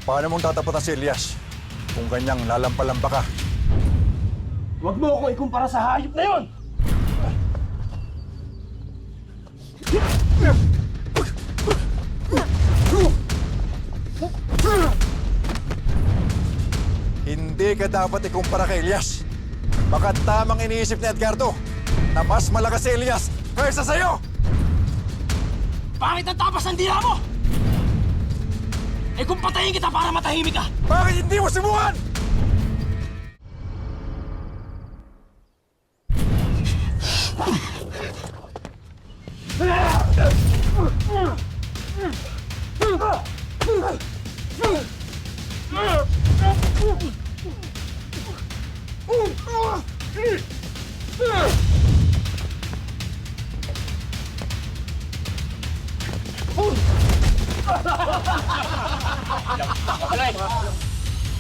Paano mong tataputan si Elias kung ganyang lalampalamba ka? Huwag mo ako ikumpara sa hayop na yon! Hindi ka dapat ikumpara kay Elias. Baka tamang iniisip ni Edgardo na mas malakas si Elias kaysa sa'yo! Bakit ang tapas ng dila mo? Eh kung patayin kita para matahimik ka! Bakit hindi mo subukan?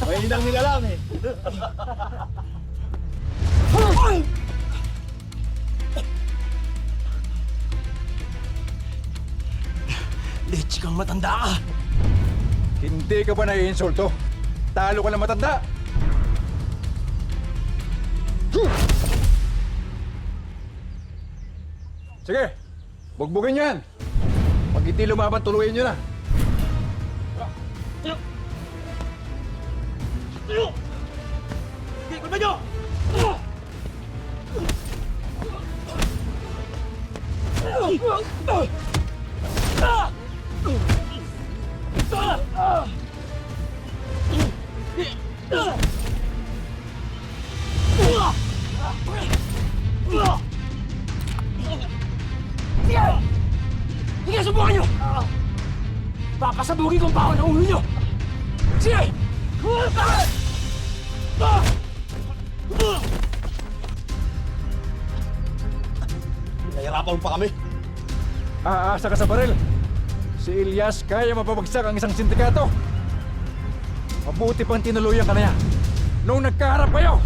May hinang nila lang eh. Leche kang matanda ka. Hindi ka ba naiinsulto? Talo ka na matanda! Sige, bugbugin niyo yan! Pag hindi lumaban, tuluyin niyo na! Hindi, kulman nyo! Sige, subukan nyo! Papasabugin kong baon ang ulo nyo! Sige! Nahihirapan pa kami. Aasa ka sa baril! Si Elias kaya mapabagsak ang isang sindikato! Mabuti pang tinuluyan ka na yan! Nung nagkaharap kayo!